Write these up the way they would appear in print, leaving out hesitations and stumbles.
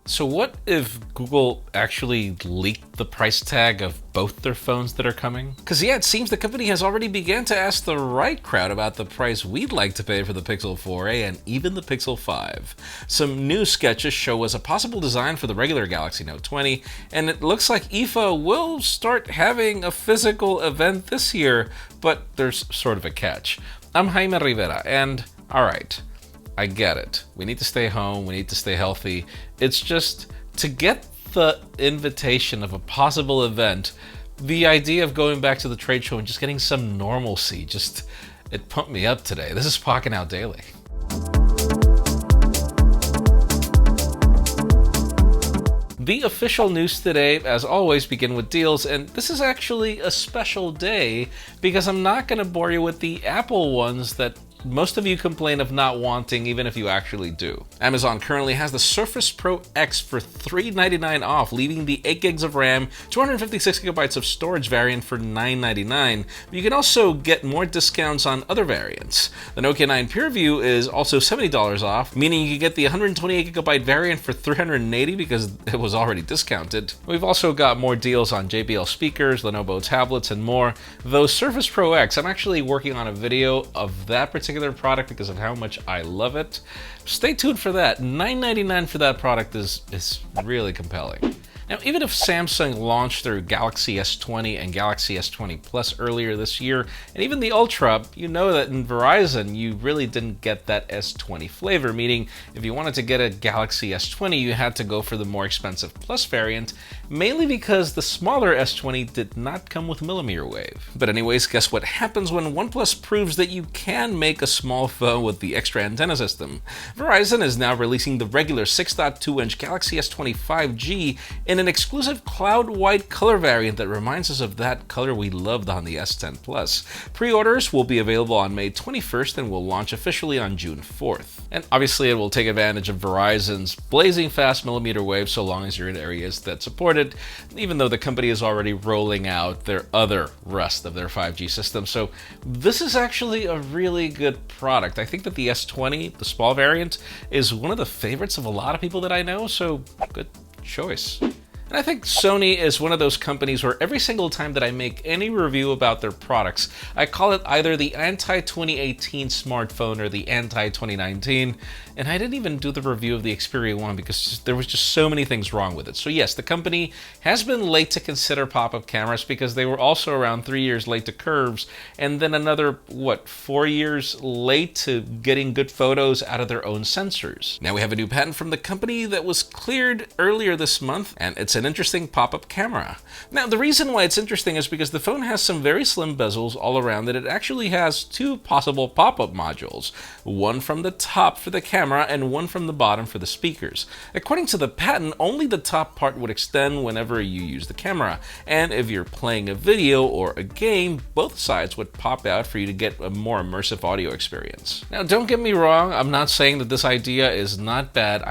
So what if Google actually leaked the price tag of both their phones that are coming? Because yeah, it seems the company has already begun to ask the right crowd about the price we'd like to pay for the Pixel 4a and even the Pixel 5. Some new sketches show us a possible design for the regular Galaxy Note 20, and it looks like IFA will start having a physical event this year, but there's sort of a catch. I'm Jaime Rivera, and alright, I get it. We need to stay home, we need to stay healthy. It's just, to get the invitation of a possible event, the idea of going back to the trade show and just getting some normalcy, it pumped me up today. This is Pocketnow Daily. The official news today, as always, begin with deals, and this is actually a special day because I'm not going to bore you with the Apple ones that most of you complain of not wanting, even if you actually do. Amazon currently has the Surface Pro X for $399 off, leaving the 8 gigs of RAM, 256 gigabytes of storage variant for $999. But you can also get more discounts on other variants. The Nokia 9 PureView is also $70 off, meaning you can get the 128 gigabyte variant for $380 because it was already discounted. We've also got more deals on JBL speakers, Lenovo tablets, and more. Though Surface Pro X, I'm actually working on a video of that particular product because of how much I love it. Stay tuned for that. $999 for that product is really compelling. Now, even if Samsung launched their Galaxy S20 and Galaxy S20 Plus earlier this year, and even the Ultra, you know that in Verizon, you really didn't get that S20 flavor, meaning if you wanted to get a Galaxy S20, you had to go for the more expensive Plus variant, mainly because the smaller S20 did not come with mmWave. But anyways, guess what happens when OnePlus proves that you can make a small phone with the extra antenna system? Verizon is now releasing the regular 6.2-inch Galaxy S20 5G in an exclusive cloud white color variant that reminds us of that color we loved on the S10 Plus. Pre-orders will be available on May 21st and will launch officially on June 4th. And obviously it will take advantage of Verizon's blazing fast mmWave so long as you're in areas that support it, even though the company is already rolling out their other rest of their 5G system. So this is actually a really good product. I think that the S20, the small variant, is one of the favorites of a lot of people that I know, so good choice. And I think Sony is one of those companies where every single time that I make any review about their products, I call it either the anti-2018 smartphone or the anti-2019. And I didn't even do the review of the Xperia 1 because there was just so many things wrong with it. So yes, the company has been late to consider pop-up cameras because they were also around 3 years late to curves, and then another, 4 years late to getting good photos out of their own sensors. Now we have a new patent from the company that was cleared earlier this month, and it's an interesting pop-up camera. Now the reason why it's interesting is because the phone has some very slim bezels all around it. It actually has two possible pop-up modules, one from the top for the camera and one from the bottom for the speakers. According to the patent, only the top part would extend whenever you use the camera, and if you're playing a video or a game, both sides would pop out for you to get a more immersive audio experience. Now don't get me wrong, I'm not saying that this idea is not bad,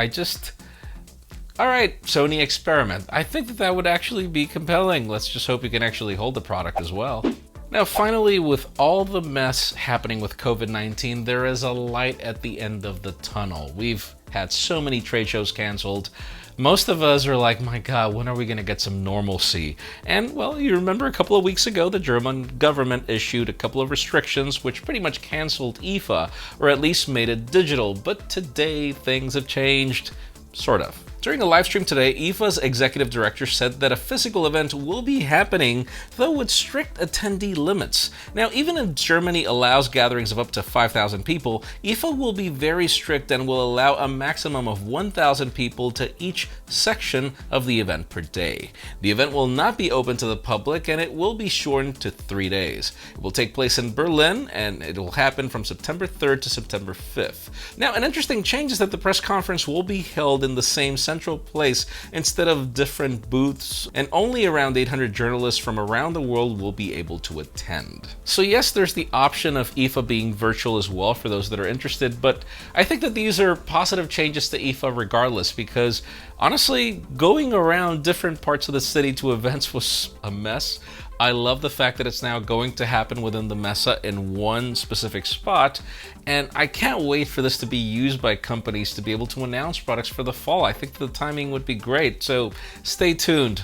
Alright, Sony, experiment. I think that would actually be compelling. Let's just hope you can actually hold the product as well. Now finally, with all the mess happening with COVID-19, there is a light at the end of the tunnel. We've had so many trade shows canceled. Most of us are like, my God, when are we going to get some normalcy? And well, you remember a couple of weeks ago, the German government issued a couple of restrictions which pretty much canceled IFA, or at least made it digital. But today, things have changed. Sort of. During a live stream today, IFA's executive director said that a physical event will be happening, though with strict attendee limits. Now, even if Germany allows gatherings of up to 5,000 people, IFA will be very strict and will allow a maximum of 1,000 people to each section of the event per day. The event will not be open to the public and it will be shortened to 3 days. It will take place in Berlin and it will happen from September 3rd to September 5th. Now, an interesting change is that the press conference will be held in the same central place instead of different booths, and only around 800 journalists from around the world will be able to attend. So yes, there's the option of IFA being virtual as well for those that are interested, but I think that these are positive changes to IFA regardless, because honestly, going around different parts of the city to events was a mess. I love the fact that it's now going to happen within the Mesa in one specific spot, and I can't wait for this to be used by companies to be able to announce products for the fall. I think the timing would be great, so stay tuned.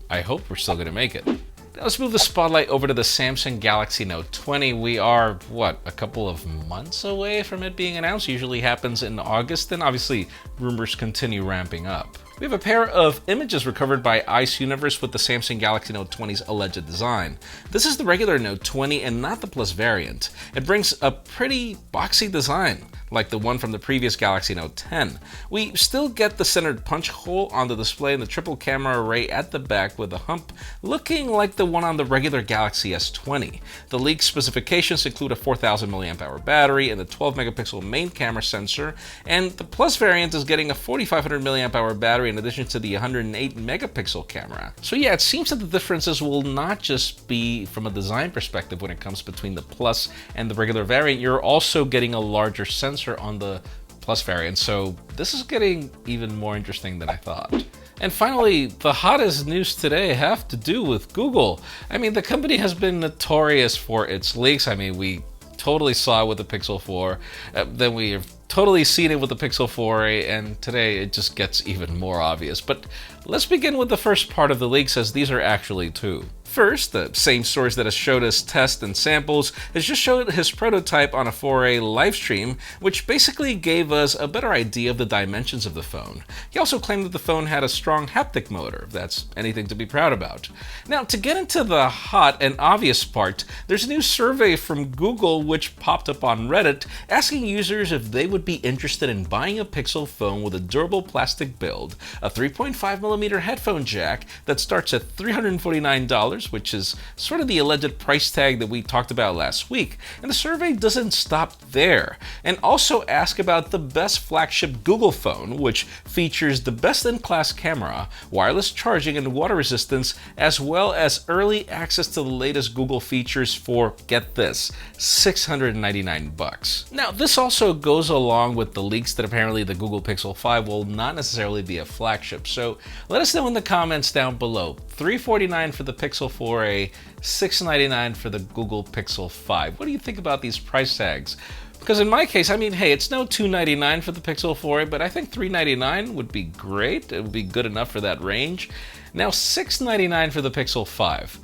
I hope we're still going to make it. Now let's move the spotlight over to the Samsung Galaxy Note 20. We are, what, a couple of months away from it being announced. Usually happens in August, and obviously rumors continue ramping up. We have a pair of images recovered by Ice Universe with the Samsung Galaxy Note 20's alleged design. This is the regular Note 20 and not the Plus variant. It brings a pretty boxy design, like the one from the previous Galaxy Note 10. We still get the centered punch hole on the display and the triple camera array at the back with a hump looking like the one on the regular Galaxy S20. The leaked specifications include a 4000 mAh battery and the 12 megapixel main camera sensor, and the Plus variant is getting a 4500 mAh battery in addition to the 108 megapixel camera. So yeah, it seems that the differences will not just be from a design perspective when it comes between the Plus and the regular variant. You're also getting a larger sensor on the Plus variant, so this is getting even more interesting than I thought. And finally, the hottest news today have to do with Google. I mean, the company has been notorious for its leaks. I mean, we totally saw it with the Pixel 4, then we have totally seen it with the Pixel 4a, and today it just gets even more obvious. But let's begin with the first part of the leaks, as these are actually two. First, the same source that has showed us tests and samples has just showed his prototype on a 4A live stream, which basically gave us a better idea of the dimensions of the phone. He also claimed that the phone had a strong haptic motor, if that's anything to be proud about. Now, to get into the hot and obvious part, there's a new survey from Google which popped up on Reddit asking users if they would be interested in buying a Pixel phone with a durable plastic build, a 3.5mm headphone jack that starts at $349, which is sort of the alleged price tag that we talked about last week. And the survey doesn't stop there, and also ask about the best flagship Google phone, which features the best-in-class camera, wireless charging, and water resistance, as well as early access to the latest Google features for, get this, $699. Now, this also goes along with the leaks that apparently the Google Pixel 5 will not necessarily be a flagship. So let us know in the comments down below. $349 for the Pixel 4a, $699 for the Google Pixel 5. What do you think about these price tags? Because in my case, I mean, hey, it's no $299 for the Pixel 4a, but I think $399 would be great. It would be good enough for that range. Now, $699 for the Pixel 5.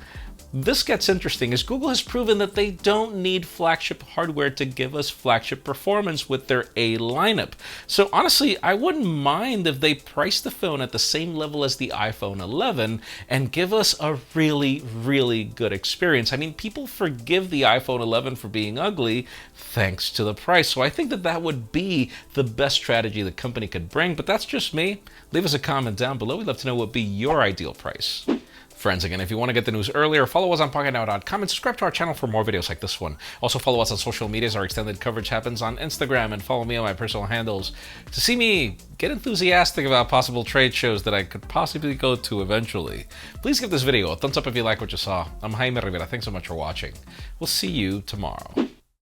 This gets interesting as Google has proven that they don't need flagship hardware to give us flagship performance with their A lineup. So honestly, I wouldn't mind if they price the phone at the same level as the iPhone 11 and give us a really, really good experience. I mean, people forgive the iPhone 11 for being ugly thanks to the price. So I think that that would be the best strategy the company could bring, but that's just me. Leave us a comment down below. We'd love to know what would be your ideal price. Friends, again, if you want to get the news earlier, follow us on Pocketnow.com and subscribe to our channel for more videos like this one. Also, follow us on social media as our extended coverage happens on Instagram, and follow me on my personal handles to see me get enthusiastic about possible trade shows that I could possibly go to eventually. Please give this video a thumbs up if you like what you saw. I'm Jaime Rivera. Thanks so much for watching. We'll see you tomorrow.